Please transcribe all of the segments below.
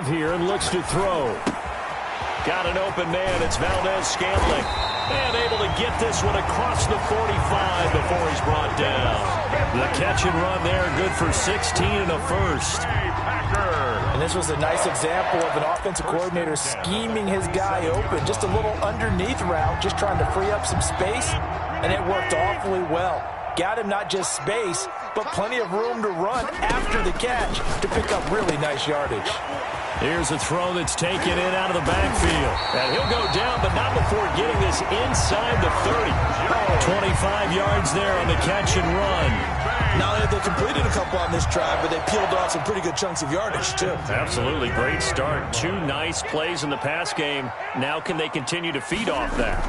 drive here and looks to throw. Got an open man. It's Valdez-Scantling. And able to get this one across the 45 before he's brought down. The catch and run there, good for 16 and a first. And this was a nice example of an offensive coordinator scheming his guy open. Just a little underneath route, just trying to free up some space, and it worked awfully well. Got him not just space, but plenty of room to run after the catch to pick up really nice yardage. Here's a throw that's taken in out of the backfield. And he'll go down, but not before getting this inside the 30. 25 yards there on the catch and run. Not only they completed a couple on this drive, but they peeled off some pretty good chunks of yardage, too. Absolutely. Great start. 2 nice plays in the pass game. Now can they continue to feed off that?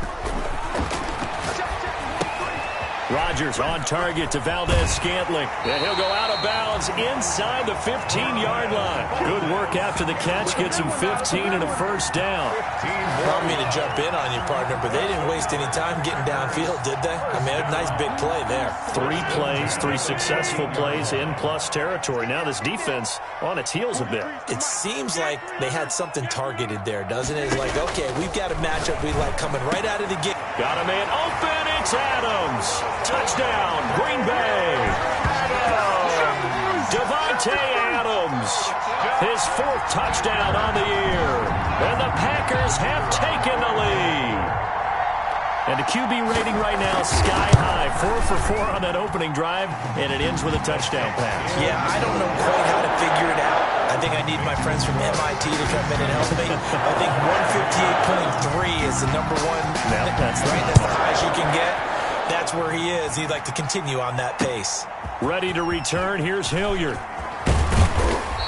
Rodgers on target to Valdez-Scantling. And he'll go out of bounds inside the 15-yard line. Good work after the catch. Gets him 15 and a first down. I don't mean to jump in on you, partner, but they didn't waste any time getting downfield, did they? I mean, a nice big play there. 3 plays, 3 successful plays in plus territory. Now this defense on its heels a bit. It seems like they had something targeted there, doesn't it? It's like, okay, we've got a matchup we like coming right out of the gate. Got a man open. It's Adams. Touchdown, Green Bay. Davante Adams. His 4th touchdown on the year. And the Packers have taken the lead. And the QB rating right now, sky high. 4 for 4 on that opening drive, and it ends with a touchdown pass. Yeah, I don't know quite how to figure it out. I think I need my friends from MIT to come in and help me. I think 158.3 is the number one. Yeah, that's right. That's the highest you can get. That's where he is. He'd like to continue on that pace. Ready to return. Here's Hilliard.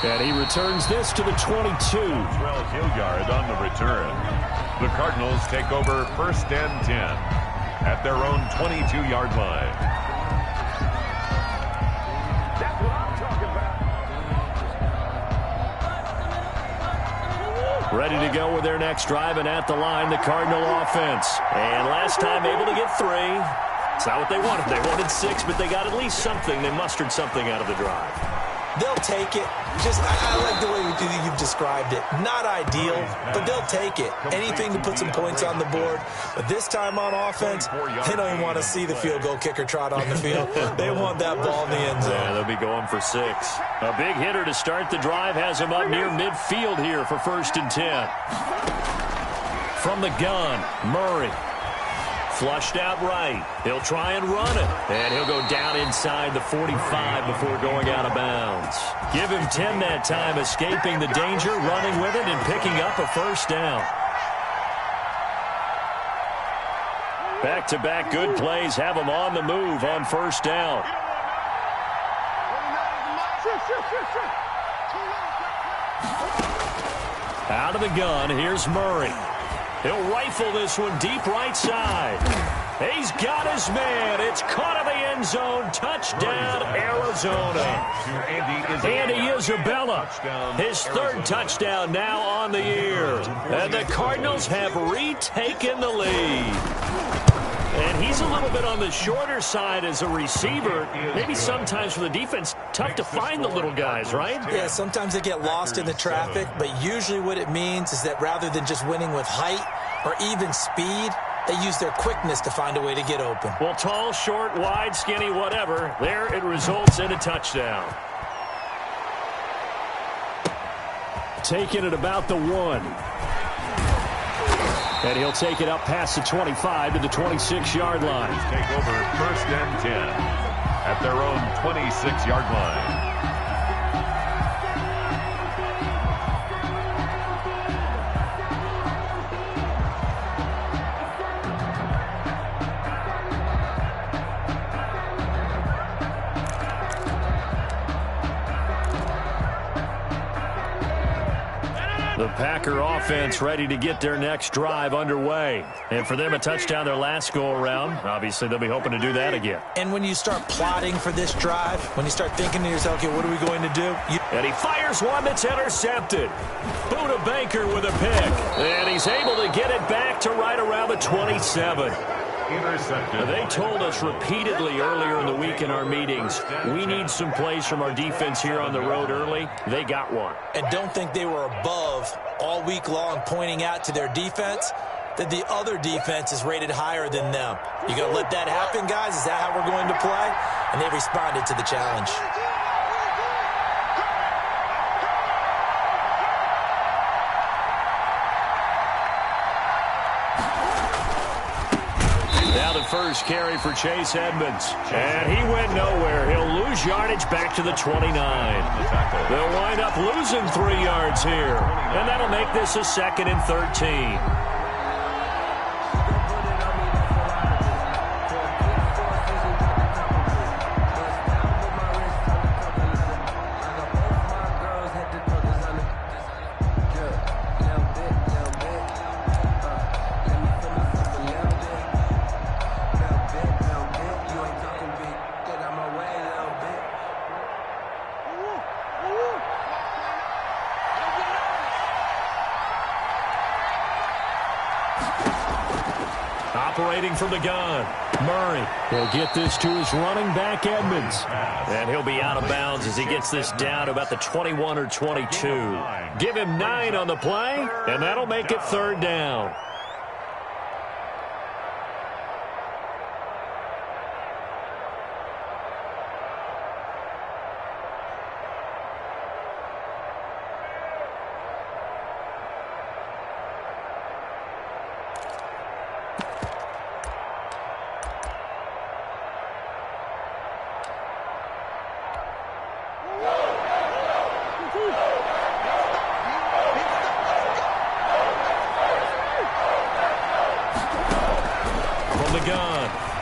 And he returns this to the 22. 12 Hilliard on the return. The Cardinals take over 1st and 10 at their own 22-yard line. That's what I'm talking about. Ready to go with their next drive, and at the line, the Cardinal offense. And last time able to get 3. It's not what they wanted. They wanted 6, but they got at least something. They mustered something out of the drive. They'll take it. Just, I like the way you've described it. Not ideal, but they'll take it. Anything to put some points on the board. But this time on offense, they don't even want to see the field goal kicker trot on the field. They want that ball in the end zone. Yeah, they'll be going for 6. A big hitter to start the drive has him up near midfield here for 1st and 10. From the gun, Murray. Flushed out right. He'll try and run it. And he'll go down inside the 45 before going out of bounds. Give him 10 that time, escaping the danger, running with it, and picking up a 1st down. Back-to-back good plays have him on the move on 1st down. Out of the gun, here's Murray. He'll rifle this one deep right side. He's got his man. It's caught in the end zone. Touchdown, Arizona. Andy Isabella, his 3rd touchdown now on the year. And the Cardinals have retaken the lead. And he's a little bit on the shorter side as a receiver. Maybe sometimes for the defense, tough to find the little guys, right? Yeah, sometimes they get lost in the traffic, but usually what it means is that rather than just winning with height or even speed, they use their quickness to find a way to get open. Well, tall, short, wide, skinny, whatever, there it results in a touchdown. Taking it about the 1. And he'll take it up past the 25 to the 26-yard line. Take over 1st and 10 at their own 26-yard line. The Packer offense ready to get their next drive underway. And for them, a touchdown their last go-around. Obviously, they'll be hoping to do that again. And when you start plotting for this drive, when you start thinking to yourself, okay, what are we going to do? And he fires one that's intercepted. Buda Baker with a pick. And he's able to get it back to right around the 27. intercepted. They told us repeatedly earlier in the week in our meetings, we need some plays from our defense here on the road early. They got one. And don't think they were above all week long pointing out to their defense that the other defense is rated higher than them. You going to let that happen, guys? Is that how we're going to play? And they responded to the challenge. Now the first carry for Chase Edmonds. And he went nowhere. He'll lose yardage back to the 29. They'll wind up losing 3 yards here. And that'll make this a 2nd and 13. Operating from the gun, Murray will get this to his running back, Edmonds. And he'll be out of bounds as he gets this down to about the 21 or 22. Give him 9 on the play, and that'll make it 3rd down.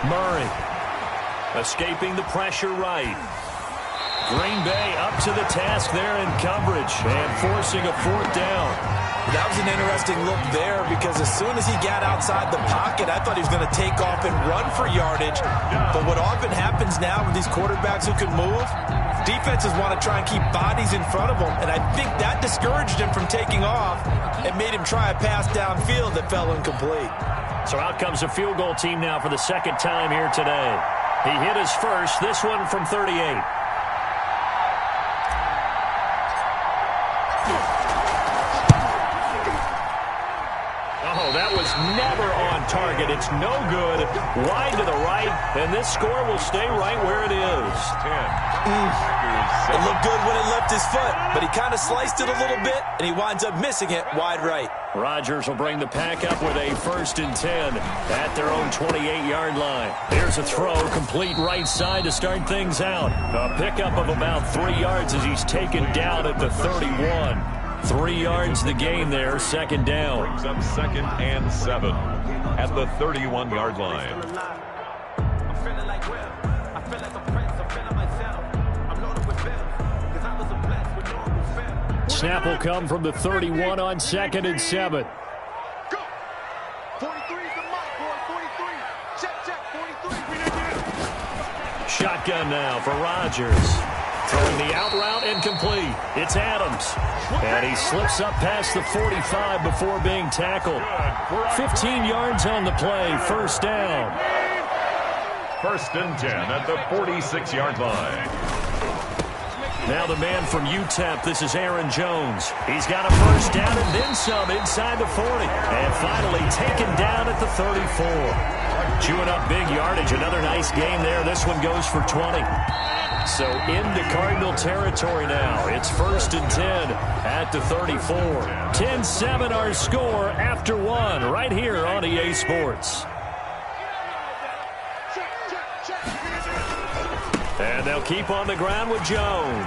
Murray escaping the pressure right. Green Bay up to the task there in coverage and forcing a 4th down. That was an interesting look there because as soon as he got outside the pocket, I thought he was going to take off and run for yardage. But what often happens now with these quarterbacks who can move, defenses want to try and keep bodies in front of them, and I think that discouraged him from taking off and made him try a pass downfield that fell incomplete. So out comes a field goal team now for the 2nd time here today. He hit his first, this one from 38. Oh, that was never on target. It's no good. Wide to the right, and this score will stay right where it is. It looked good when it left his foot, but he kind of sliced it a little bit, and he winds up missing it wide right. Rodgers will bring the pack up with a 1st and 10 at their own 28-yard line. There's a throw, complete right side to start things out. A pickup of about 3 yards as he's taken down at the 31. 3 yards the gain there, 2nd down. Brings up 2nd and 7 at the 31-yard line. Snap will come from the 31 on 2nd and 7. Go. 43 is the mark, boy. 43. Check, 43. Shotgun now for Rodgers. Throwing the out route incomplete. It's Adams. And he slips up past the 45 before being tackled. 15 yards on the play, 1st down. 1st and 10 at the 46-yard line. Now the man from UTEP, this is Aaron Jones. He's got a 1st down and then some inside the 40. And finally taken down at the 34. Chewing up big yardage. Another nice game there. This one goes for 20. So into Cardinal territory now. It's 1st and 10 at the 34. 10-7 our score after 1 right here on EA Sports. And they'll keep on the ground with Jones.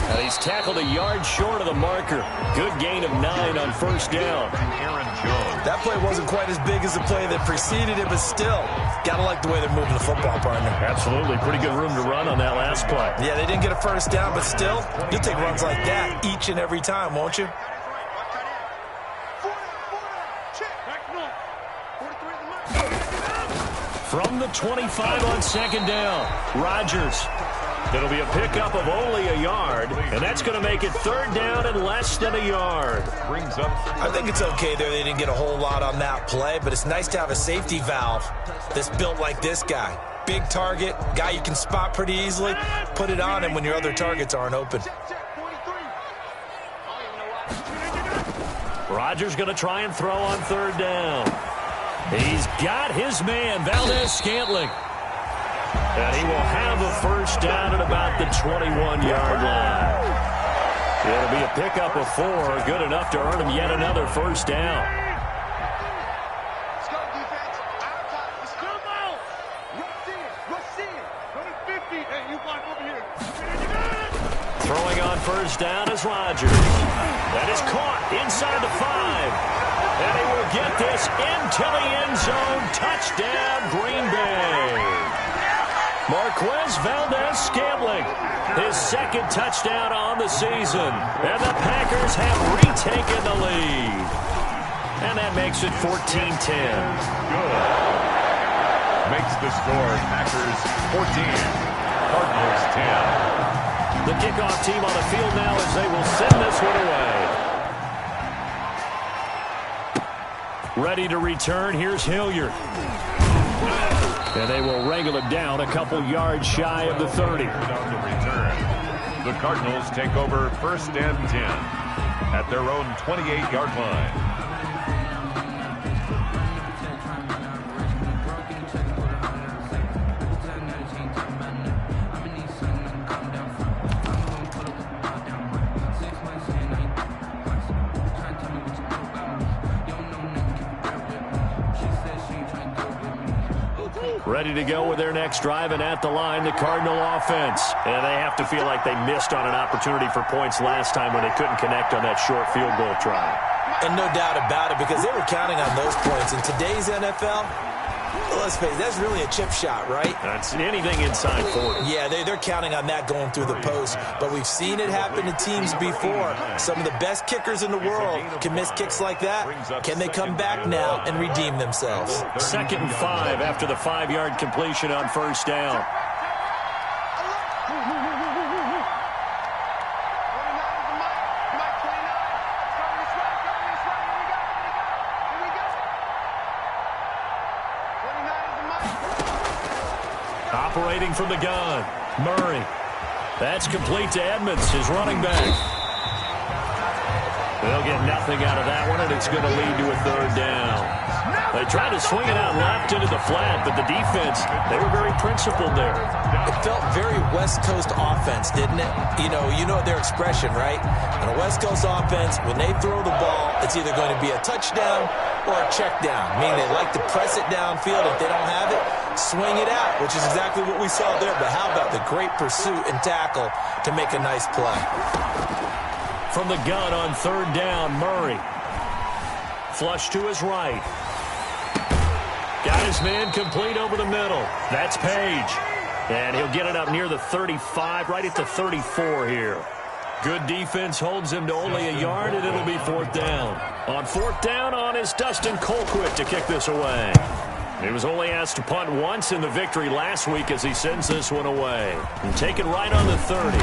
And he's tackled a yard short of the marker. Good gain of 9 on 1st down. Aaron Jones. That play wasn't quite as big as the play that preceded it, but still, got to like the way they're moving the football, partner. Absolutely. Pretty good room to run on that last play. Yeah, they didn't get a 1st down, but still, you'll take runs like that each and every time, won't you? From the 25 on 2nd down, Rodgers It'll be a pickup of only a yard, and that's going to make it 3rd down and less than a yard. Brings up. I think it's okay there. They didn't get a whole lot on that play, but it's nice to have a safety valve that's built like this guy. Big target, guy you can spot pretty easily. Put it on him when your other targets aren't open. Rodgers going to try and throw on 3rd down. He's got his man, Valdez-Scantling. And he will have a 1st down at about the 21-yard line. It'll be a pickup of 4, good enough to earn him yet another 1st down. Let's go, defense. Out top. Let's go. Rush in. Rush in. Go to 50. Hey, you block over here. Throwing on 1st down is Rodgers. That is caught inside the 5. And he will get this into the end zone. Touchdown, Green Bay. Marquez Valdez-Scantling, his 2nd touchdown on the season. And the Packers have retaken the lead. And that makes it 14-10. Good. Makes the score Packers 14, Cardinals 10. The kickoff team on the field now as they will send this one away. Ready to return, here's Hilliard. And they will wrangle him down a couple yards shy of the 30. On the return, the Cardinals take over 1st and 10 at their own 28-yard line. Ready to go with their next drive, and at the line, the Cardinal offense. And they have to feel like they missed on an opportunity for points last time when they couldn't connect on that short field goal try. And no doubt about it, because they were counting on those points. In today's NFL, let's face it, that's really a chip shot, right? That's anything inside 40. Yeah, they're counting on that going through the post. But we've seen it happen to teams before. Some of the best kickers in the world can miss kicks like that. Can they come back now and redeem themselves? 2nd and 5 after the 5-yard completion on 1st down. Operating from the gun, Murray. That's complete to Edmonds, his running back. They'll get nothing out of that one, and it's going to lead to a 3rd down. They tried to swing it out left into the flat, but the defense, they were very principled there. It felt very West Coast offense, didn't it? You know their expression, right? On a West Coast offense, when they throw the ball, it's either going to be a touchdown or a check down, meaning they like to press it downfield. If they don't have it, swing it out, which is exactly what we saw there. But how about the great pursuit and tackle to make a nice play? From the gun on 3rd down, Murray. Flush to his right. Got his man complete over the middle. That's Page. And he'll get it up near the 35, right at the 34 here. Good defense holds him to only a yard, and it'll be 4th down. On 4th down on is Dustin Colquitt to kick this away. He was only asked to punt once in the victory last week as he sends this one away. And taken right on the 30.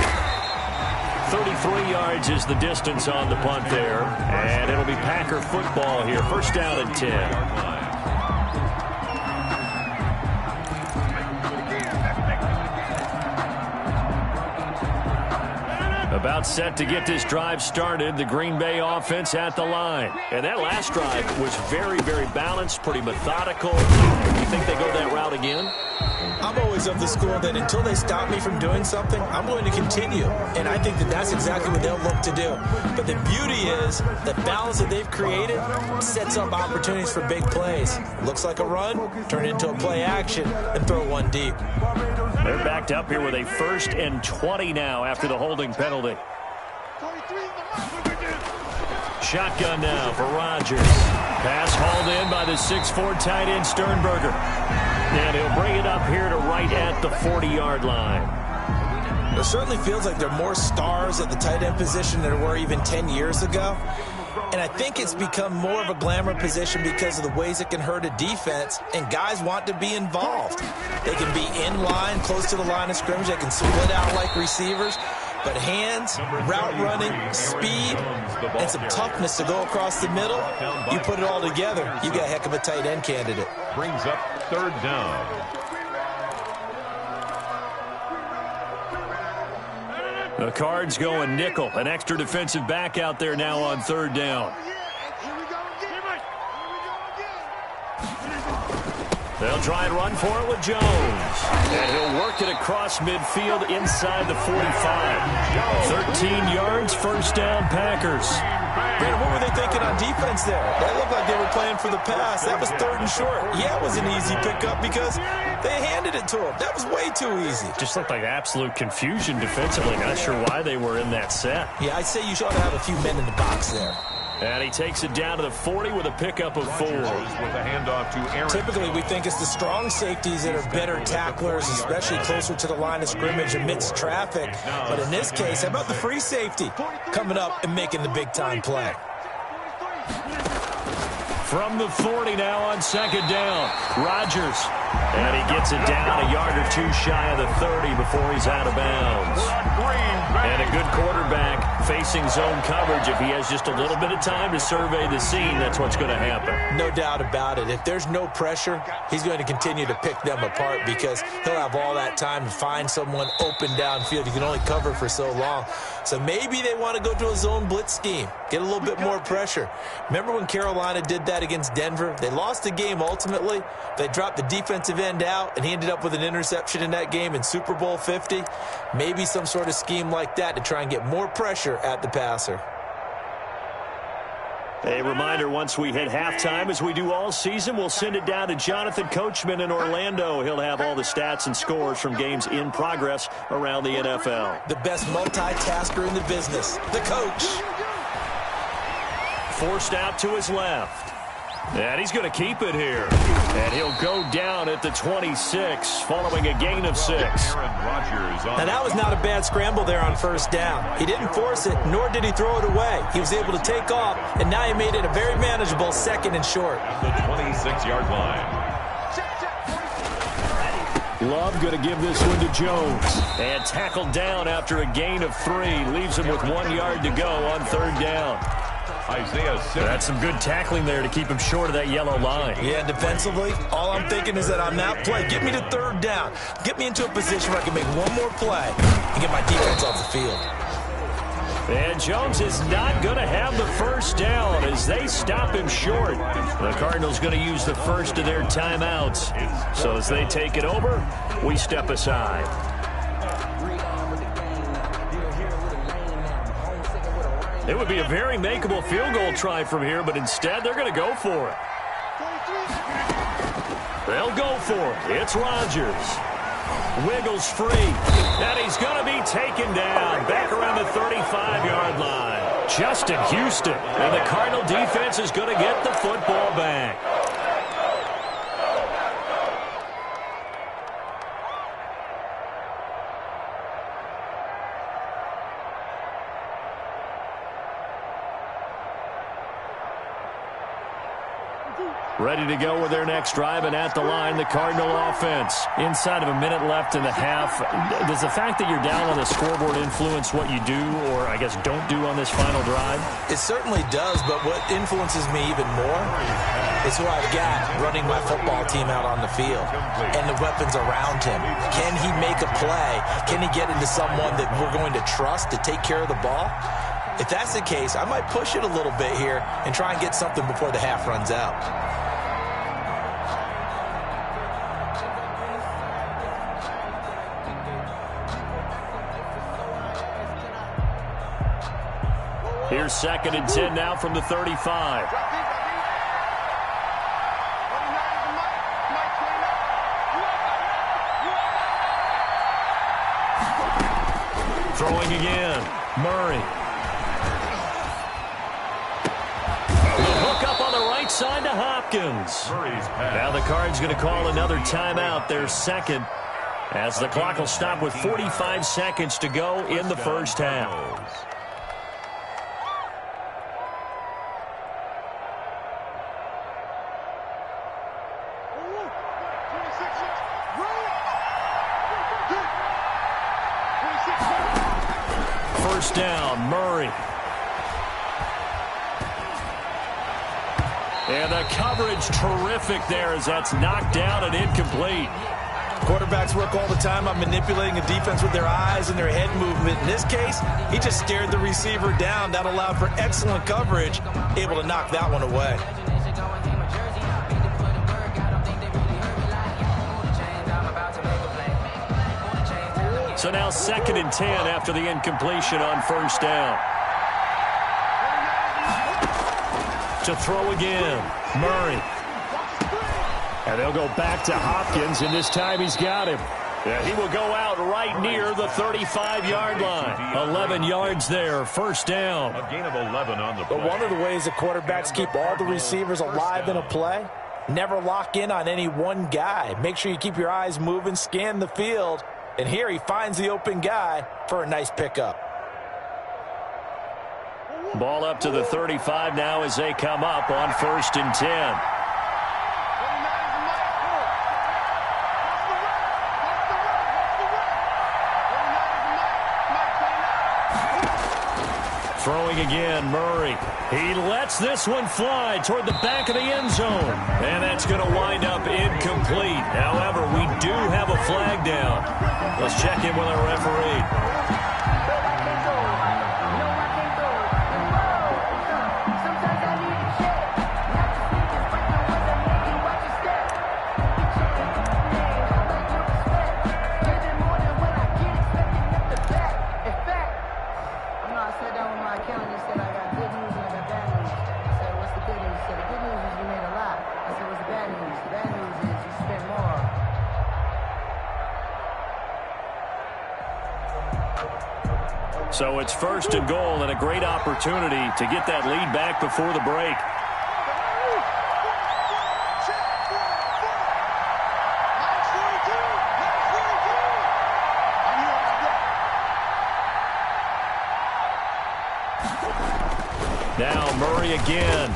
33 yards is the distance on the punt there. And it'll be Packer football here. 1st down and 10. About set to get this drive started, the Green Bay offense at the line. And that last drive was very, very balanced, pretty methodical. You think they go that route again? I'm always of the school that until they stop me from doing something, I'm going to continue. And I think that that's exactly what they'll look to do. But the beauty is the balance that they've created sets up opportunities for big plays. Looks like a run, turn it into a play action, and throw one deep. They're backed up here with a 1st and 20 now after the holding penalty. Shotgun now for Rodgers. Pass hauled in by the 6'4" tight end Sternberger. And he'll bring it up here to right at the 40-yard line. It certainly feels like there are more stars at the tight end position than there were even 10 years ago. And I think it's become more of a glamour position because of the ways it can hurt a defense, and guys want to be involved. They can be in line, close to the line of scrimmage. They can split out like receivers. But hands, route running, speed, and some toughness to go across the middle, you put it all together, you got a heck of a tight end candidate. Brings up third down. The Cards going nickel. An extra defensive back out there now on third down. They'll try and run for it with Jones. And he'll work it across midfield inside the 45. 13 yards, first down, Packers. Brandon, what were they thinking on defense there? That looked like they were playing for the pass. That was third and short. Yeah, it was an easy pickup because they handed it to him. That was way too easy. Just looked like absolute confusion defensively. Not sure why they were in that set. Yeah, I'd say you should have a few men in the box there. And he takes it down to the 40 with a pickup of 4. With a handoff to Aaron. Typically, we think it's the strong safeties that are better tacklers, especially closer to the line of scrimmage amidst traffic. But in this case, how about the free safety coming up and making the big-time play? From the 40 now on second down, Rodgers. And he gets it down a yard or two shy of the 30 before he's out of bounds. And a good quarterback facing zone coverage. If he has just a little bit of time to survey the scene, that's what's going to happen. No doubt about it. If there's no pressure, he's going to continue to pick them apart because he'll have all that time to find someone open downfield. You can only cover for so long. So maybe they want to go to a zone blitz scheme, get a little bit more pressure. Remember when Carolina did that against Denver? They lost the game ultimately. They dropped the defensive end out, and he ended up with an interception in that game in Super Bowl 50. Maybe some sort of scheme like that to try and get more pressure at the passer. A reminder, once we hit halftime, as we do all season, we'll send it down to Jonathan Coachman in Orlando. He'll have all the stats and scores from games in progress around the NFL. The best multitasker in the business, the coach. Forced out to his left. And he's going to keep it here. And he'll go down at the 26, following a gain of 6. Now, that was not a bad scramble there on first down. He didn't force it, nor did he throw it away. He was able to take off, and now he made it a very manageable second and short. The 26-yard line. Love going to give this one to Jones. And tackled down after a gain of 3. Leaves him with 1 yard to go on third down. That's some good tackling there to keep him short of that yellow line. Yeah, defensively, all I'm thinking is that on that play, get me to third down. Get me into a position where I can make one more play and get my defense off the field. And Jones is not going to have the first down as they stop him short. The Cardinals going to use the first of their timeouts. So as they take it over, we step aside. It would be a very makeable field goal try from here, but instead they're going to go for it. They'll go for it. It's Rodgers. Wiggles free. And he's going to be taken down back around the 35-yard line. Justin Houston. And the Cardinal defense is going to get the football back. Ready to go with their next drive, and at the line, the Cardinal offense. Inside of a minute left in the half, does the fact that you're down on the scoreboard influence what you do, or I guess don't do on this final drive? It certainly does, but what influences me even more is who I've got running my football team out on the field and the weapons around him. Can he make a play? Can he get into someone that we're going to trust to take care of the ball? If that's the case, I might push it a little bit here and try and get something before the half runs out. Here's 2nd and 10 now from the 35. Throwing again. Murray. The hook up on the right side to Hopkins. Now the Cards going to call another timeout, their second, as the clock will stop with 45 seconds to go in the first half. And the coverage terrific there as that's knocked down and incomplete. Quarterbacks work all the time on manipulating the defense with their eyes and their head movement. In this case, he just stared the receiver down. That allowed for excellent coverage, able to knock that one away. So now 2nd and 10 after the incompletion on first down. To throw again, Murray. And they'll go back to Hopkins, and this time he's got him. Yeah, he will go out right near the 35-yard line. 11 yards there, first down. A gain of 11 on the play. But one of the ways that quarterbacks keep all the receivers alive in a play, never lock in on any one guy. Make sure you keep your eyes moving, scan the field. And here he finds the open guy for a nice pickup. Ball up to the 35 now as they come up on 1st and 10. Throwing again, Murray. He lets this one fly toward the back of the end zone. And that's going to wind up incomplete. However, we do have a flag down. Let's check in with our referee. So it's 1st and goal and a great opportunity to get that lead back before the break. Now Murray again.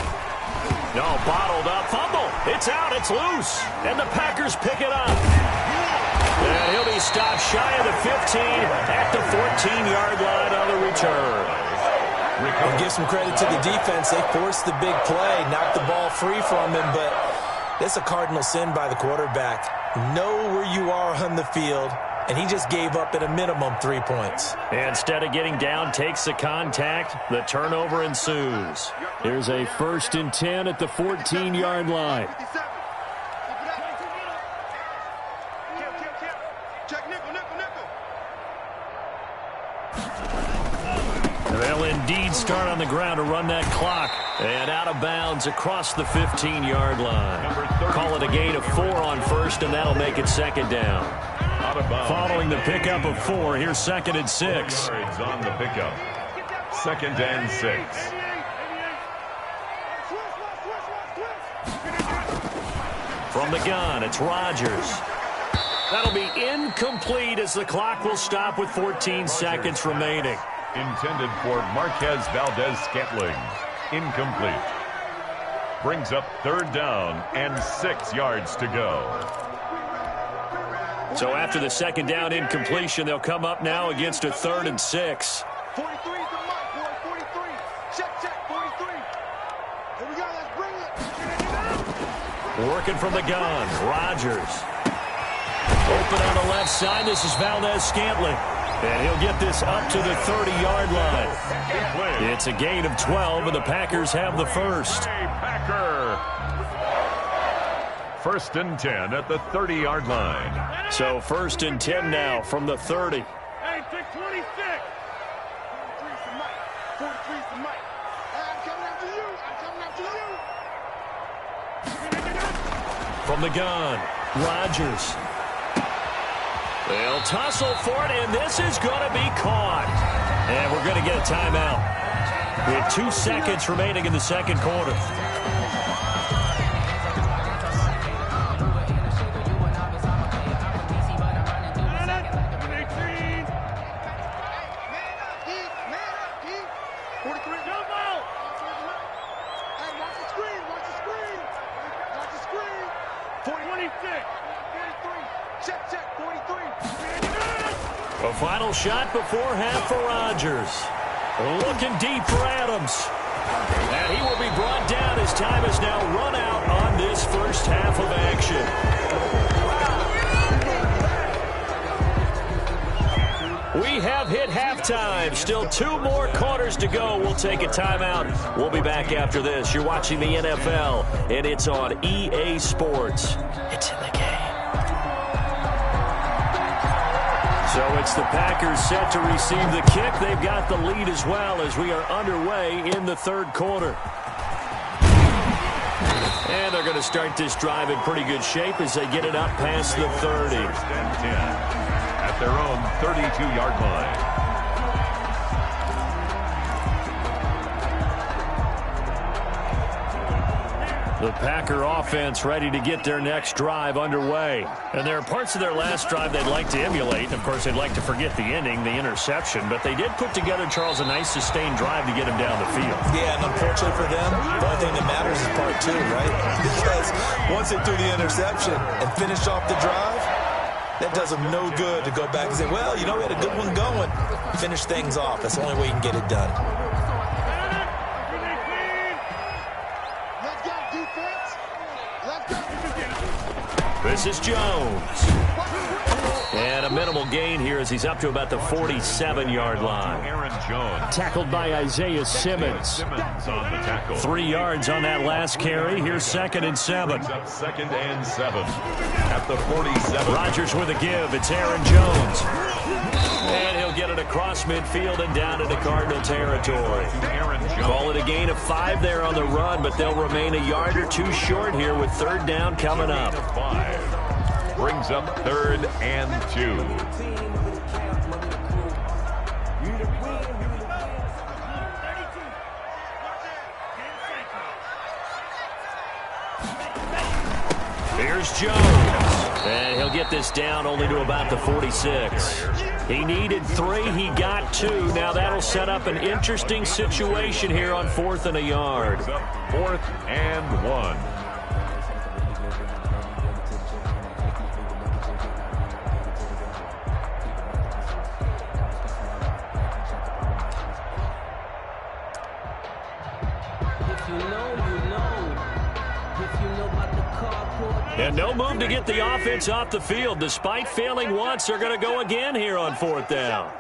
No, bottled up. Fumble. It's out. It's loose. And the Packers pick it up. And he'll be stopped shy of the 15 at the 14-yard line on the return. And give some credit to the defense. They forced the big play, knocked the ball free from him, but it's a cardinal sin by the quarterback. Know where you are on the field, and he just gave up at a minimum 3 points. Instead of getting down, takes the contact. The turnover ensues. Here's a 1st and 10 at the 14-yard line. They'll indeed start on the ground to run that clock. And out of bounds across the 15-yard line. Call it a gain of 4 on 1st, and that'll make it 2nd down. Following the pickup of 4, here's 2nd and 6. Yards on the pickup. 2nd and 6. From the gun, it's Rodgers. That'll be incomplete as the clock will stop with 14 seconds remaining. Intended for Marquez Valdez-Scantling. Incomplete. Brings up 3rd down and 6 yards to go. So after the 2nd down incompletion, they'll come up now against a 3rd and 6. 43 is the mark, boy. 43. Check, 43. Here we go. Let's bring it. Working from the gun, Rodgers. Open on the left side. This is Valdez-Scantling. And he'll get this up to the 30-yard line. It's a gain of 12, and the Packers have the first. Packer. 1st and 10 at the 30-yard line. So 1st and 10 now from the 30. Hey, pick 26. 43 is the mic. 43 is the mic. I'm coming after you. I'm coming after you. From the gun, Rodgers. They'll tussle for it, and this is going to be caught. And we're going to get a timeout with 2 seconds remaining in the 2nd quarter. A final shot before half for Rodgers. Looking deep for Adams. And he will be brought down as time has now run out on this first half of action. We have hit halftime. Still 2 more quarters to go. We'll take a timeout. We'll be back after this. You're watching the NFL, and it's on EA Sports. It's in the game. So it's the Packers set to receive the kick. They've got the lead as well as we are underway in the third quarter. And they're going to start this drive in pretty good shape as they get it up past the 30. First and 10 at their own 32-yard line. The Packer offense ready to get their next drive underway. And there are parts of their last drive they'd like to emulate. Of course, they'd like to forget the ending, the interception. But they did put together, Charles, a nice sustained drive to get him down the field. Yeah, and unfortunately for them, the only thing that matters is part 2, right? Because once they threw the interception and finished off the drive, that does them no good to go back and say, well, you know, we had a good one going. Finish things off. That's the only way you can get it done. This is Jones. And a minimal gain here as he's up to about the 47-yard line. Aaron Jones. Tackled by Isaiah Simmons. Simmons on the tackle. 3 yards on that last carry. Here's 2nd and 7. Brings up 2nd and 7 at the 47. Rodgers with a give. It's Aaron Jones. And he'll get it across midfield and down into Cardinal territory. Call it a gain of 5 there on the run, but they'll remain a yard or 2 short here with 3rd down coming up. 5. Brings up 3rd and 2. Here's Jones. And he'll get this down only to about the 46. He needed 3. He got 2. Now that'll set up an interesting situation here on 4th and a yard. 4th and 1. And no move to get the offense off the field. Despite failing once, they're going to go again here on 4th down.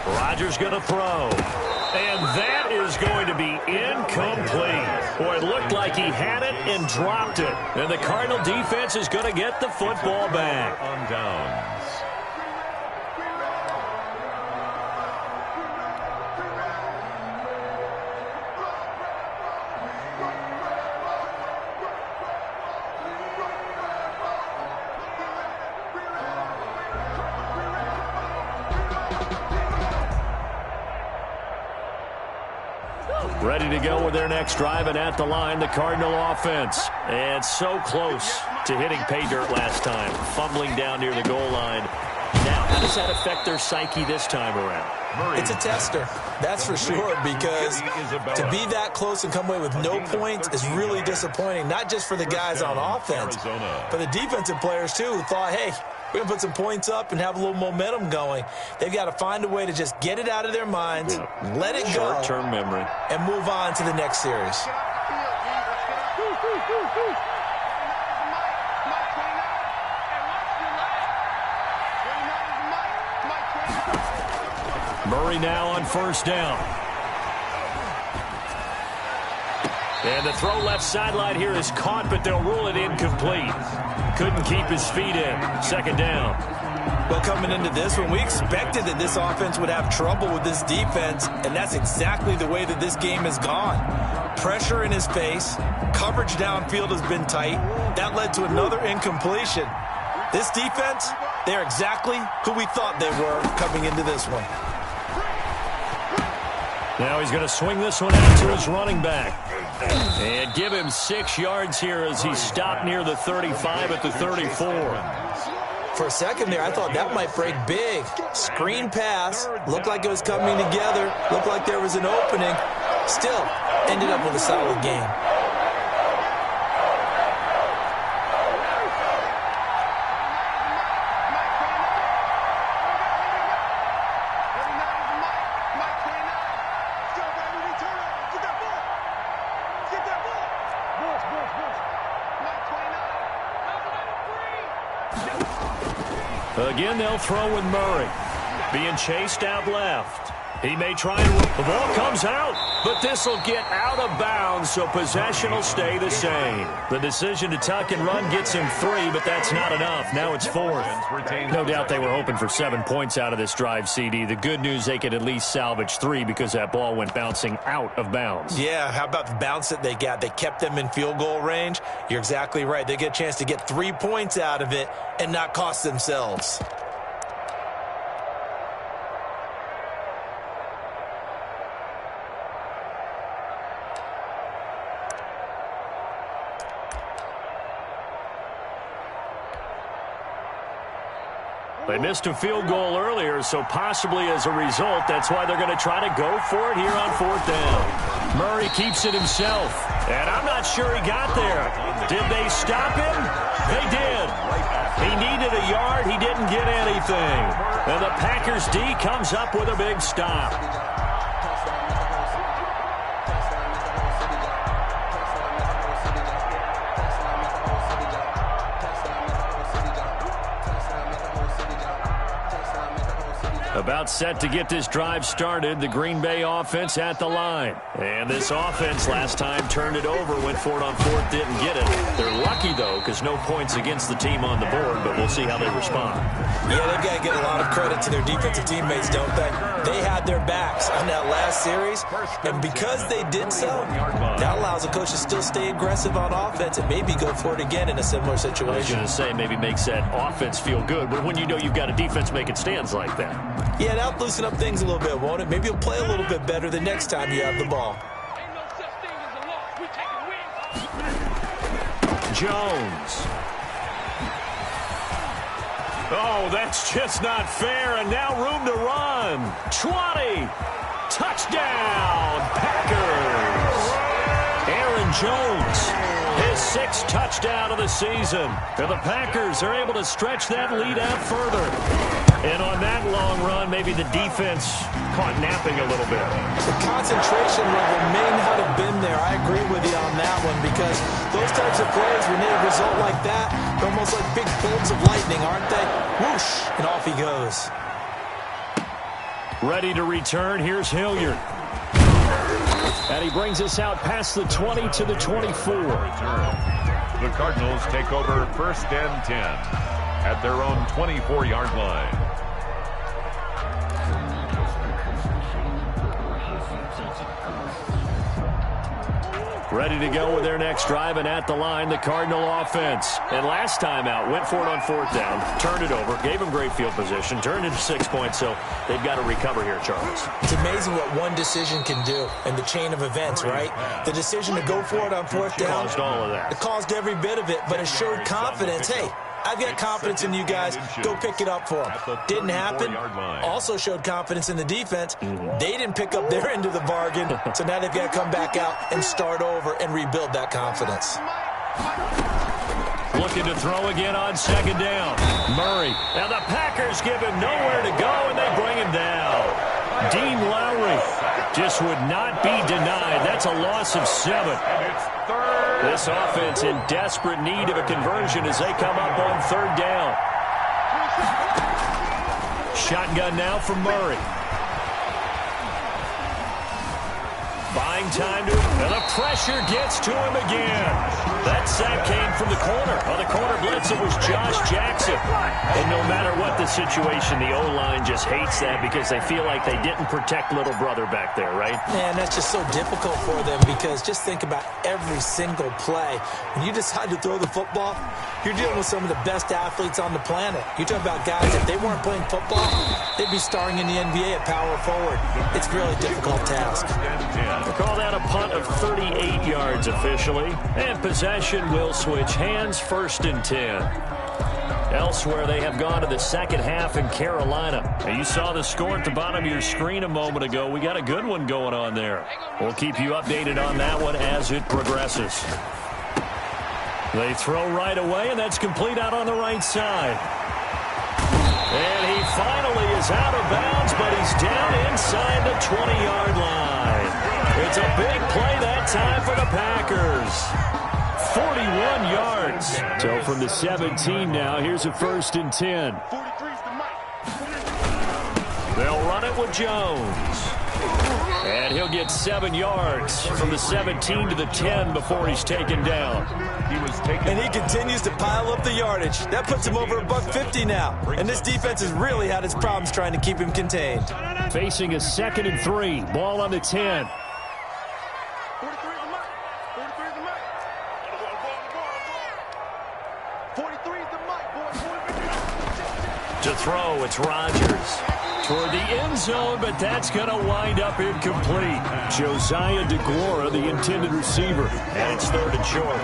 Rodgers going to throw. And that is going to be incomplete. Boy, it looked like he had it and dropped it. And the Cardinal defense is going to get the football back. On downs. Ready to go with their next drive, and at the line, the Cardinal offense. And so close to hitting pay dirt last time, fumbling down near the goal line. Now, how does that affect their psyche this time around? It's a tester, that's for sure, because to be that close and come away with no points is really disappointing, not just for the guys on offense, but the defensive players, too, who thought, hey, we're going to put some points up and have a little momentum going. They've got to find a way to just get it out of their minds, let it go, short-term memory, and move on to the next series. Murray now on 1st down. And the throw left sideline here is caught, but they'll rule it incomplete. Couldn't keep his feet in. 2nd down. Well, coming into this one, we expected that this offense would have trouble with this defense, and that's exactly the way that this game has gone. Pressure in his face. Coverage downfield has been tight. That led to another incompletion. This defense, they're exactly who we thought they were coming into this one. Now he's going to swing this one out to his running back. And give him 6 yards here as he stopped near the 35 at the 34. For a second there, I thought that might break big. Screen pass. Looked like it was coming together. Looked like there was an opening. Still, ended up with a solid game. Again, they'll throw with Murray. Being chased out left. He may try and... The ball comes out, but this will get out of bounds, so possession will stay the same. The decision to tuck and run gets him 3, but that's not enough. Now it's 4th. No doubt they were hoping for 7 points out of this drive, CD. The good news, they could at least salvage 3 because that ball went bouncing out of bounds. Yeah, how about the bounce that they got? They kept them in field goal range. You're exactly right. They get a chance to get 3 points out of it and not cost themselves. They missed a field goal earlier, so possibly as a result, that's why they're going to try to go for it here on 4th down. Murray keeps it himself, and I'm not sure he got there. Did they stop him? They did. He needed a yard. He didn't get anything. And the Packers D comes up with a big stop. About set to get this drive started, the Green Bay offense at the line. And this offense last time turned it over, went for it on 4th, didn't get it. They're lucky, though, because no points against the team on the board, but we'll see how they respond. Yeah, they've got to give a lot of credit to their defensive teammates, don't they? They had their backs on that last series, and because they did so, that allows a coach to still stay aggressive on offense and maybe go for it again in a similar situation. I was going to say, maybe makes that offense feel good, but when you know you've got a defense making stands like that. Yeah, that'll loosen up things a little bit, won't it? Maybe you'll play a little bit better the next time you have the ball. Jones. Oh, that's just not fair, and now room to run. 20. Touchdown, Packers. Aaron Jones, his 6th touchdown of the season. And the Packers are able to stretch that lead out further. And on that long run, maybe the defense caught napping a little bit. The concentration level may not have been there. I agree with you on that one because those types of plays, when they result like that, they're almost like big bolts of lightning, aren't they? Whoosh, and off he goes. Ready to return, here's Hilliard. And he brings us out past the 20 to the 24. The Cardinals take over 1st and 10 at their own 24-yard line. Ready to go with their next drive, and at the line, the Cardinal offense. And last time out, went for it on 4th down, turned it over, gave them great field position, turned it to 6 points, so they've got to recover here, Charles. It's amazing what one decision can do in the chain of events, right? The decision to go for it on 4th down. Caused all of that. It caused every bit of it, but it showed confidence. Hey, I've got confidence in you guys. Go pick it up for them. Didn't happen. Also showed confidence in the defense. They didn't pick up their end of the bargain, so now they've got to come back out and start over and rebuild that confidence. Looking to throw again on 2nd down. Murray. Now the Packers give him nowhere to go, and they bring him down. Dean Lowry just would not be denied. That's a loss of 7. This offense in desperate need of a conversion as they come up on 3rd down. Shotgun now for Murray. Buying time to him, and the pressure gets to him again. That sack came from the corner. On the corner blitz, it was Josh Jackson. And no matter what the situation, the O-line just hates that because they feel like they didn't protect little brother back there, right? Man, that's just so difficult for them because just think about every single play. When you decide to throw the football, you're dealing with some of the best athletes on the planet. You talk about guys, if they weren't playing football, they'd be starring in the NBA at power forward. It's a really difficult task. We'll call that a punt of 38 yards officially. And possession will switch hands, 1st and 10. Elsewhere, they have gone to the 2nd half in Carolina. And you saw the score at the bottom of your screen a moment ago. We got a good one going on there. We'll keep you updated on that one as it progresses. They throw right away, and that's complete out on the right side. And he finally is out of bounds, but he's down inside the 20-yard line. It's a big play that time for the Packers. 41 yards. So from the 17 now, here's a 1st and 10. 43 it with Jones. And he'll get 7 yards from the 17 to the 10 before he's taken down. And he continues to pile up the yardage. That puts him over $150 now. And this defense has really had its problems trying to keep him contained. Facing a 2nd and 3. Ball on the 10. 43 is the mark. 43 is the mark. 43 is the mark, boy. To throw, it's Rodgers. Toward the end zone, but that's going to wind up incomplete. Josiah DeGuara, the intended receiver. And it's 3rd and short.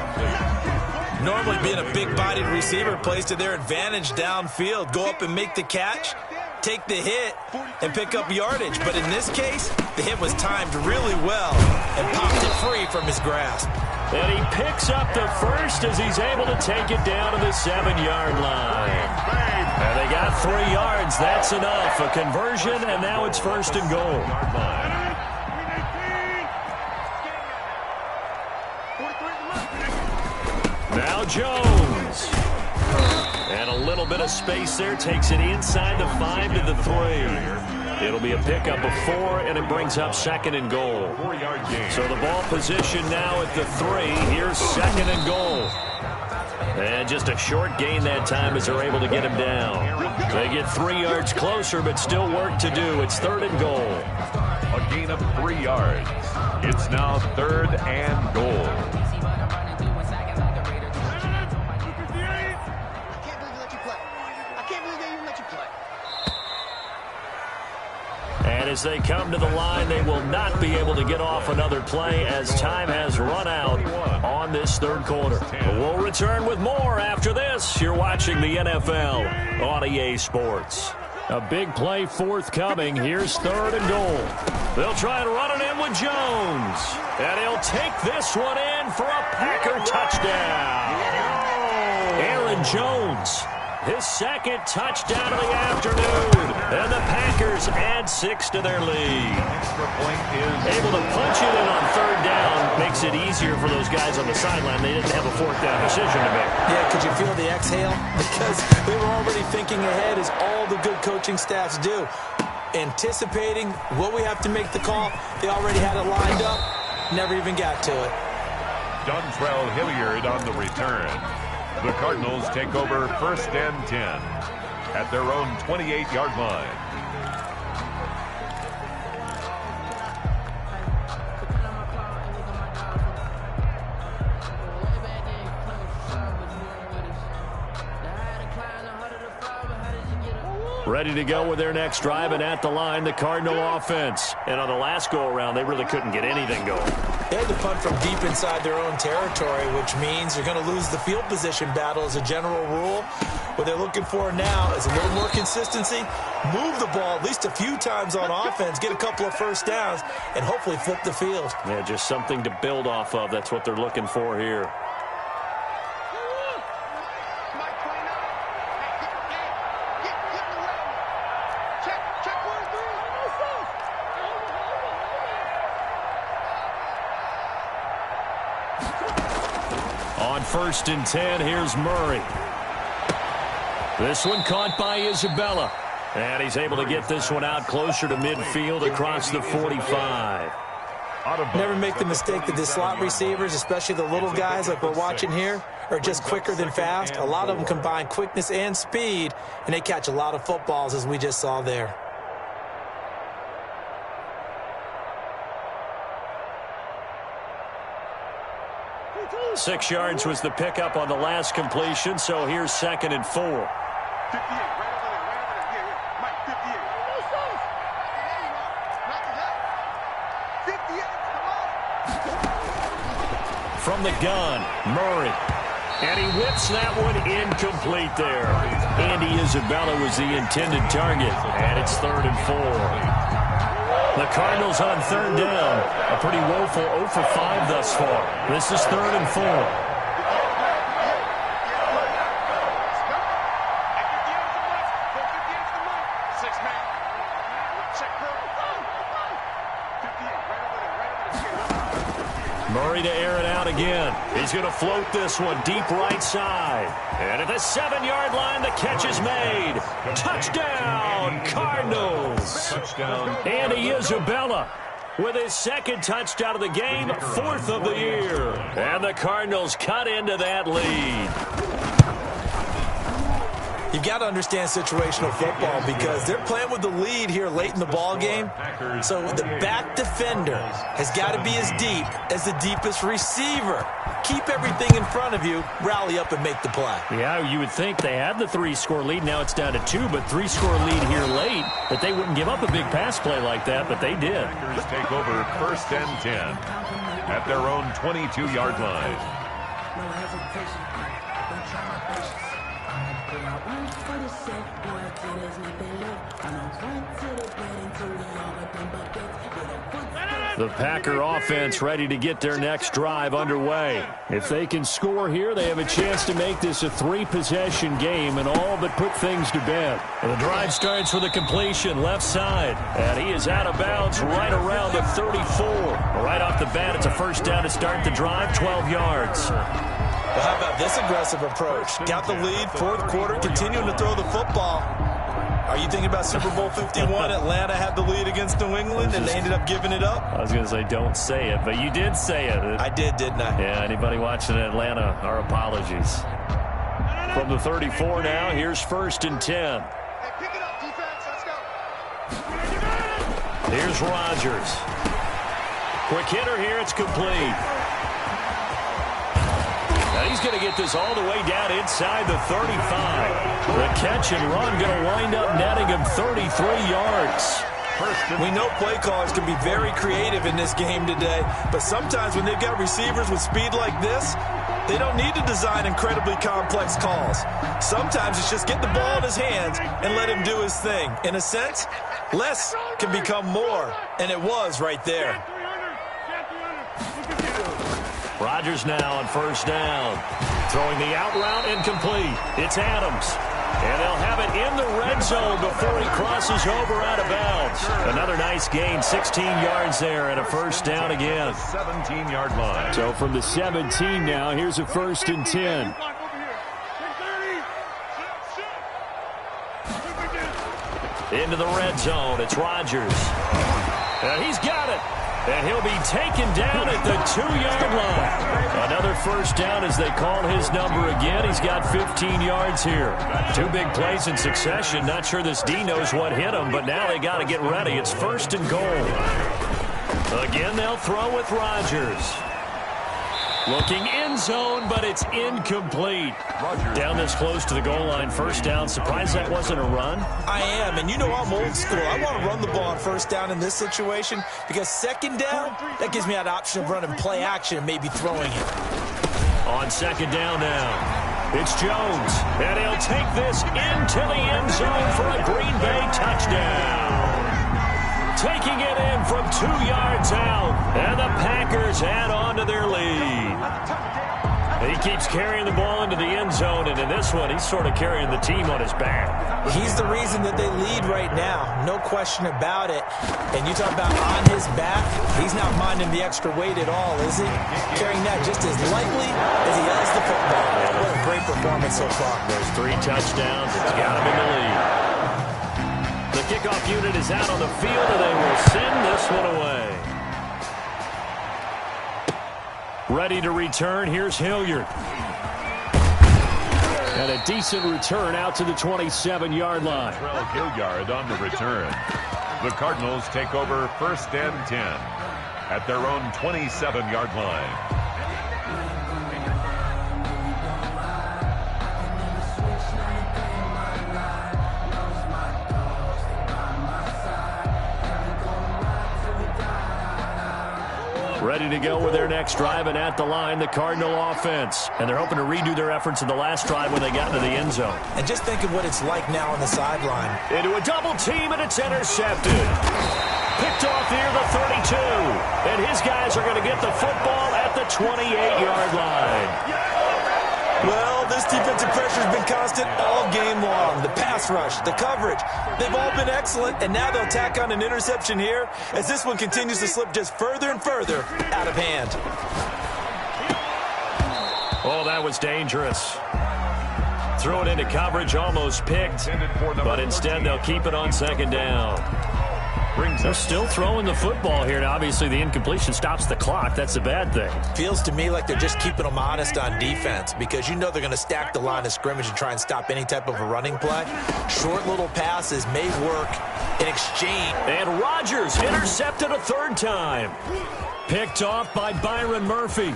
Normally being a big-bodied receiver plays to their advantage downfield. Go up and make the catch, take the hit, and pick up yardage. But in this case, the hit was timed really well and popped it free from his grasp. And he picks up the first as he's able to take it down to the 7-yard line. And they got 3 yards. That's enough. A conversion, and now it's 1st and goal. Now Jones. And a little bit of space there. Takes it inside the 5 to the 3. It'll be a pickup of 4, and it brings up 2nd and goal. So the ball position now at the 3. Here's 2nd and goal. And just a short gain that time as they're able to get him down. They get 3 yards closer, but still work to do. It's 3rd and goal. A gain of 3 yards. It's now 3rd and goal. And as they come to the line, they will not be able to get off another play as time has run out on this 3rd quarter. But we'll return with more after this. You're watching the NFL on EA Sports. A big play forthcoming. Here's 3rd and goal. They'll try and run it in with Jones. And he'll take this one in for a Packer touchdown. Aaron Jones. His 2nd touchdown of the afternoon. And the Packers add 6 to their lead. Extra point is able to punch it in on 3rd down. Makes it easier for those guys on the sideline. They didn't have a 4th down decision to make. Yeah, could you feel the exhale? Because they were already thinking ahead, as all the good coaching staffs do. Anticipating what we have to make the call. They already had it lined up. Never even got to it. Dontrell Hilliard on the return. The Cardinals take over 1st and 10 at their own 28-yard line. Ready to go with their next drive, and at the line, the Cardinal offense. And on the last go-around, they really couldn't get anything going. They had to punt from deep inside their own territory, which means they're going to lose the field position battle as a general rule. What they're looking for now is a little more consistency, move the ball at least a few times on offense, get a couple of 1st downs, and hopefully flip the field. Yeah, just something to build off of. That's what they're looking for here. On 1st and 10, here's Murray. This one caught by Isabella. And he's able to get this one out closer to midfield across the 45. Never make the mistake that the slot receivers, especially the little guys like we're watching here, are just quicker than fast. A lot of them combine quickness and speed, and they catch a lot of footballs, as we just saw there. Six yards was the pickup on the last completion, so here's 2nd and 4. 58, right over there. Yeah. Mike, 58. 58, From the gun, Murray. And he whips that one incomplete there. Andy Isabella was the intended target, and it's 3rd and 4. The Cardinals on 3rd down. A pretty woeful 0 for 5 thus far. This is 3rd and 4. Murray to air it out again. He's going to float this one deep right side. And at the 7-yard line, the catch is made. Touchdown, Cardinals. Touchdown. Andy Isabella with his second touchdown of the game, 4th of the year. And the Cardinals cut into that lead. You've got to understand situational football because they're playing with the lead here late in the ball game. So the back defender has got to be as deep as the deepest receiver. Keep everything in front of you, rally up and make the play. Yeah, you would think they had the 3-score lead. Now it's down to 2, but 3-score lead here late. That they wouldn't give up a big pass play like that, but they did. Packers take over 1st and 10 at their own 22-yard line. The Packer offense ready to get their next drive underway. If they can score here, they have a chance to make this a 3-possession game and all but put things to bed. And the drive starts with a completion left side. And he is out of bounds right around the 34. Right off the bat, it's a first down to start the drive, 12 yards. Well, how about this aggressive approach? Got the lead, 4th quarter, continuing to throw the football. Are you thinking about Super Bowl 51? Atlanta had the lead against New England, and they ended up giving it up? I was going to say don't say it, but you did say it. I did, didn't I? Yeah, anybody watching Atlanta, our apologies. From the 34 now, here's 1st and 10. Hey, pick it up, defense. Let's go. Here's Rodgers. Quick hitter here, it's complete. Now he's going to get this all the way down inside the 35. The catch and run going to wind up netting him 33 yards. We know play callers can be very creative in this game today, but sometimes when they've got receivers with speed like this, they don't need to design incredibly complex calls. Sometimes it's just get the ball in his hands and let him do his thing. In a sense, less can become more, and it was right there. Rodgers now on 1st down. Throwing the out route incomplete. It's Adams. And they'll have it in the red zone before he crosses over out of bounds. Another nice gain, 16 yards there and a 1st down again. 17-yard line. So from the 17 now, here's a 1st and 10. Into the red zone, it's Rodgers. And he's got it. And he'll be taken down at the 2-yard line. Another 1st down as they call his number again. He's got 15 yards here. 2 big plays in succession. Not sure this D knows what hit him, but now they got to get ready. It's 1st and goal. Again, they'll throw with Rodgers. Looking end zone, but it's incomplete. Down this close to the goal line, 1st down. Surprised that wasn't a run? I am, and you know I'm old school. I want to run the ball on 1st down in this situation because 2nd down, that gives me that option of running play action and maybe throwing it. On 2nd down now, it's Jones, and he'll take this into the end zone for a Green Bay touchdown. Taking it in from 2 yards out, and the Packers add on to their lead. He keeps carrying the ball into the end zone, and in this one, he's sort of carrying the team on his back. He's the reason that they lead right now, no question about it. And you talk about on his back, he's not minding the extra weight at all, is he? Carrying that just as lightly as he has the football. What a great performance so far. There's 3 touchdowns. It's got him in the lead. The kickoff unit is out on the field, and they will send this one away. Ready to return. Here's Hilliard. And a decent return out to the 27-yard line. Hilliard on the return. The Cardinals take over 1st and 10 at their own 27-yard line. Ready to go with their next drive, and at the line, the Cardinal offense. And they're hoping to redo their efforts in the last drive when they got into the end zone. And just think of what it's like now on the sideline. Into a double team, and it's intercepted. Picked off near the 32. And his guys are going to get the football at the 28-yard line. Well, this defensive pressure has been constant all game long. The pass rush, the coverage, they've all been excellent, and now they'll tack on an interception here as this one continues to slip just further and further out of hand. Oh, that was dangerous. Threw it into coverage, almost picked, but instead they'll keep it on second down. They're still throwing the football here, and obviously the incompletion stops the clock. That's a bad thing. Feels to me like they're just keeping them honest on defense because you know they're going to stack the line of scrimmage and try and stop any type of a running play. Short little passes may work in exchange. And Rodgers intercepted a third time. Picked off by Byron Murphy.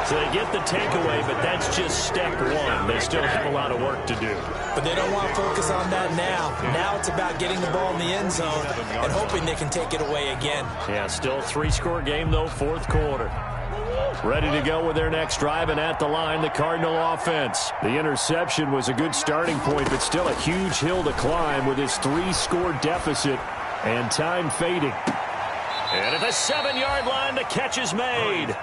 So they get the takeaway, but that's just step one. They still have a lot of work to do. But they don't want to focus on that now. Now it's about getting the ball in the end zone and hoping they can take it away again. Yeah, still a three-score game, though, fourth quarter. Ready to go with their next drive, and at the line, the Cardinal offense. The interception was a good starting point, but still a huge hill to climb with his three-score deficit and time fading. And at the 7-yard line, the catch is made.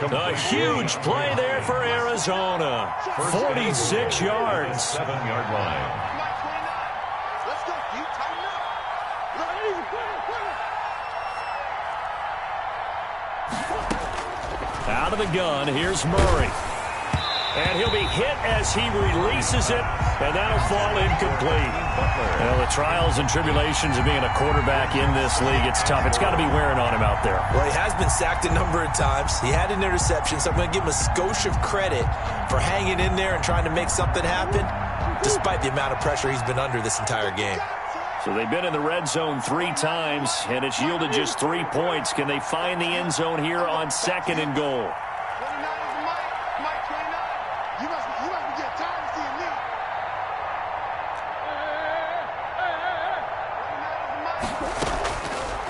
A huge play there for Arizona. 46 yards. 7-yard line. Let's go, you tighten up. Out of the gun, here's Murray. And he'll be hit as he releases it, and that'll fall incomplete. Well, the trials and tribulations of being a quarterback in this league, it's tough. It's got to be wearing on him out there. Well, he has been sacked a number of times. He had an interception, so I'm going to give him a skosh of credit for hanging in there and trying to make something happen, despite the amount of pressure he's been under this entire game. So they've been in the red zone 3 times, and it's yielded just 3 points. Can they find the end zone here on 2nd and goal?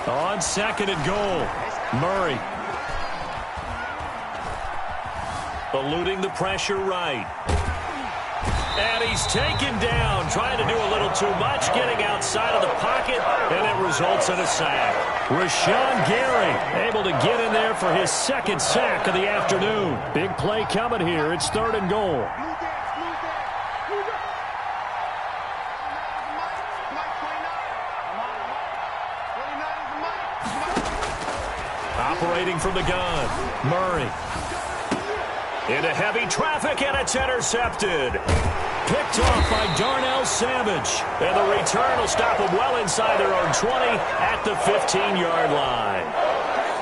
On 2nd and goal, Murray. Eluding the pressure right. And he's taken down, trying to do a little too much, getting outside of the pocket, and it results in a sack. Rashawn Gary able to get in there for his 2nd sack of the afternoon. Big play coming here. It's 3rd and goal. Operating from the gun, Murray. Into heavy traffic, and it's intercepted. Picked off by Darnell Savage. And the return will stop them well inside their own 20 at the 15-yard line.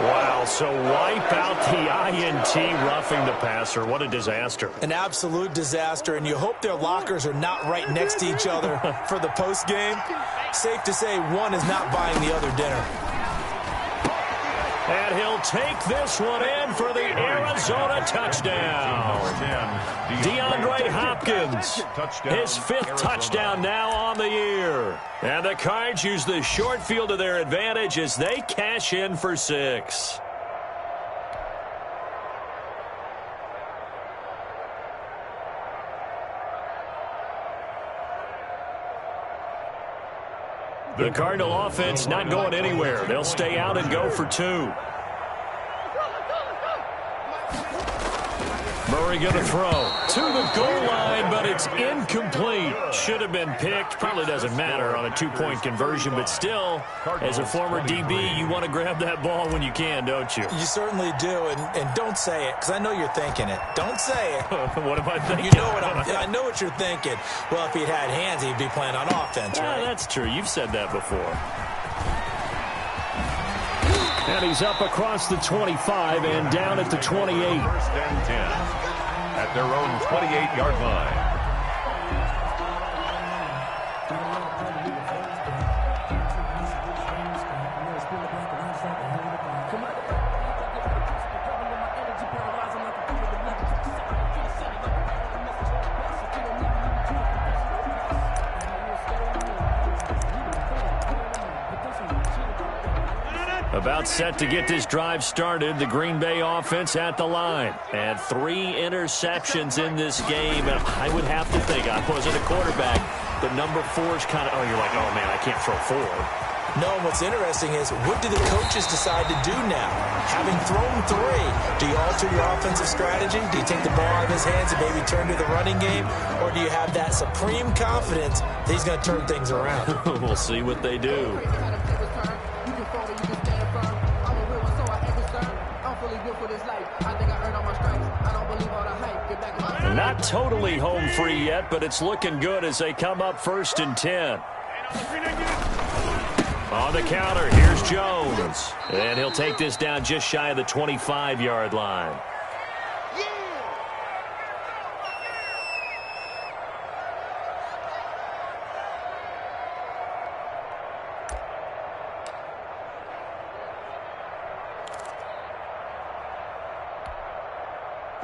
Wow, so wipe out the INT roughing the passer. What a disaster. An absolute disaster, and you hope their lockers are not right next to each other for the postgame. Safe to say one is not buying the other dinner. And he'll take this one in for the Arizona touchdown. DeAndre Hopkins, his 5th touchdown now on the year. And the Cards use the short field to their advantage as they cash in for 6. The Cardinal offense not going anywhere. They'll stay out and go for 2. Murray going to throw to the goal line, but it's incomplete. Should have been picked. Probably doesn't matter on a 2-point conversion, but still, as a former DB, you want to grab that ball when you can, don't you? You certainly do, and don't say it, because I know you're thinking it. Don't say it. What am I thinking? You know what I know what you're thinking. Well, if he'd had hands, he'd be playing on offense, right? Yeah, that's true. You've said that before. And he's up across the 25 and down at the 28. 1st and 10 at their own 28-yard line. About set to get this drive started. The Green Bay offense at the line. And 3 interceptions in this game. And I would have to think, I wasn't a quarterback, but number 4 is kind of, oh, you're like, oh, man, I can't throw 4. No, and what's interesting is, what do the coaches decide to do now? Having thrown 3, do you alter your offensive strategy? Do you take the ball out of his hands and maybe turn to the running game? Or do you have that supreme confidence that he's going to turn things around? We'll see what they do. Not totally home free yet, but it's looking good as they come up 1st and 10. On the counter, here's Jones. And he'll take this down just shy of the 25-yard line.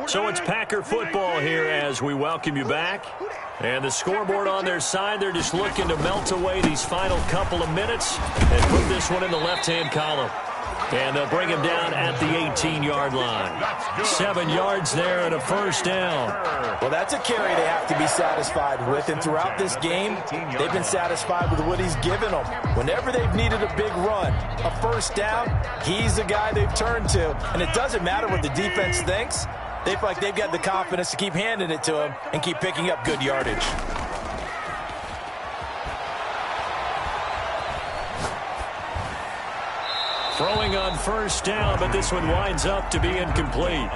So it's Packer football here as we welcome you back. And the scoreboard on their side, they're just looking to melt away these final couple of minutes and put this one in the left-hand column. And they'll bring him down at the 18-yard line. 7 yards there and a first down. Well, that's a carry they have to be satisfied with. And throughout this game, they've been satisfied with what he's given them. Whenever they've needed a big run, a first down, he's the guy they've turned to. And it doesn't matter what the defense thinks. They feel like they've got the confidence to keep handing it to him and keep picking up good yardage. Throwing on first down, but this one winds up to be incomplete.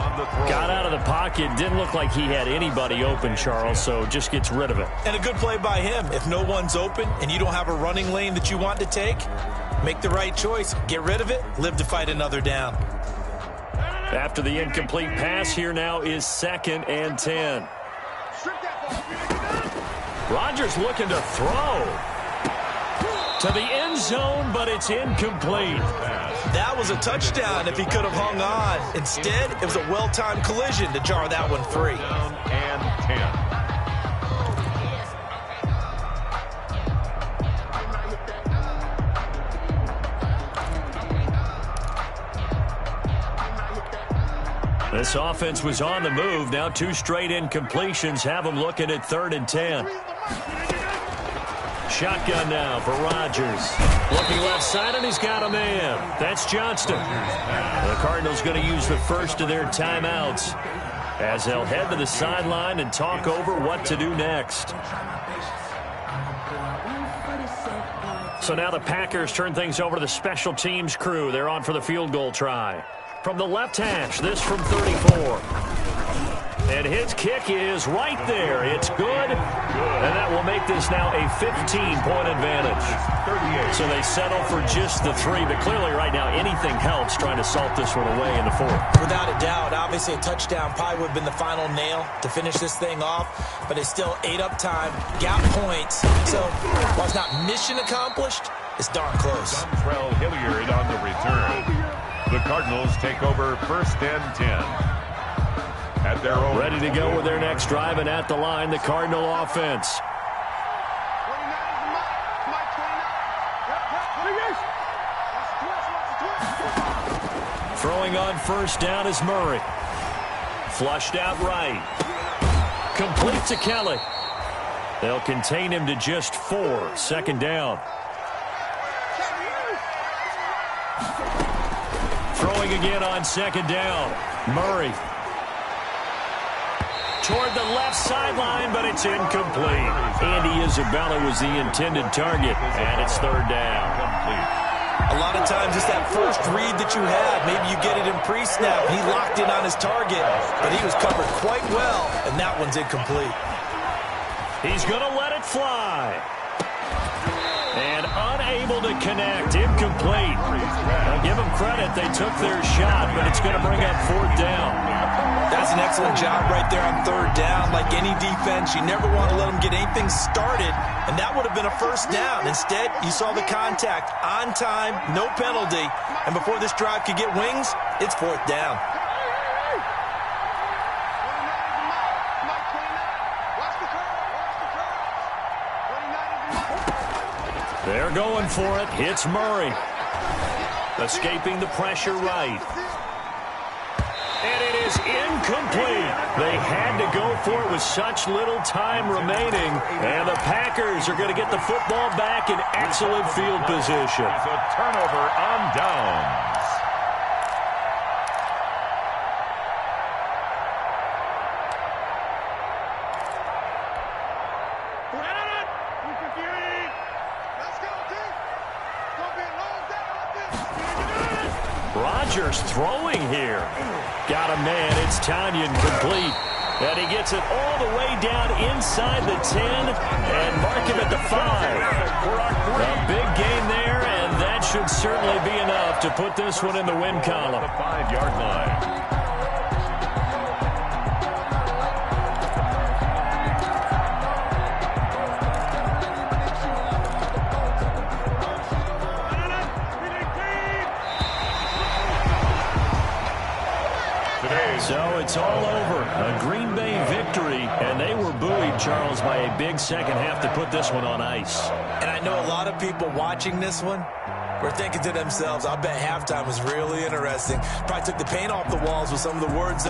Got out of the pocket. Didn't look like he had anybody open, Charles, so just gets rid of it. And a good play by him. If no one's open and you don't have a running lane that you want to take, make the right choice. Get rid of it. Live to fight another down. After the incomplete pass, here now is 2nd and 10. Rodgers looking to throw to the end zone, but it's incomplete. That was a touchdown if he could have hung on. Instead, it was a well-timed collision to jar that one free. And 10. This offense was on the move. Now 2 straight incompletions have them looking at 3rd and 10. Shotgun now for Rodgers. Looking left side, and he's got a man. That's Johnston. The Cardinals going to use the first of their timeouts as they'll head to the sideline and talk over what to do next. So now the Packers turn things over to the special teams crew. They're on for the field goal try. From the left hash, this from 34. And his kick is right there. It's good. And that will make this now a 15-point advantage. So they settle for just the 3. But clearly right now anything helps trying to salt this one away in the 4th. Without a doubt, obviously a touchdown probably would have been the final nail to finish this thing off. But it's still ate up time, got points. So while it's not mission accomplished, it's darn close. Dontrell Hilliard on the return. The Cardinals take over 1st and 10. At their own ready to go with their next drive, and at the line, the Cardinal offense. Throwing on first down is Murray. Flushed out right. Complete to Kelly. They'll contain him to just 4. 2nd down. Throwing again on 2nd down. Murray. Toward the left sideline, but it's incomplete. Andy Isabella was the intended target, and it's 3rd down. A lot of times it's that first read that you have. Maybe you get it in pre-snap. He locked in on his target, but he was covered quite well, and that one's incomplete. He's going to let it fly. And unable to connect. Incomplete. I'll give them credit. They took their shot, but it's going to bring up 4th down. That's an excellent job right there on 3rd down. Like any defense, you never want to let them get anything started, and that would have been a first down. Instead, you saw the contact on time, no penalty, and before this drive could get wings, it's 4th down. They're going for it. It's Murray. Escaping the pressure right. And it is incomplete. They had to go for it with such little time remaining. And the Packers are going to get the football back in excellent field position. It's a turnover on downs. Rodgers throwing here. Got a man. It's Tanyan complete. And he gets it all the way down inside the 10 and mark him at the 5. A big gain there, and that should certainly be enough to put this one in the win column. The 5-yard line. So it's all over. A Green Bay victory, and they were buoyed, Charles, by a big second half to put this one on ice. And I know a lot of people watching this one were thinking to themselves, I bet halftime was really interesting. Probably took the paint off the walls with some of the words.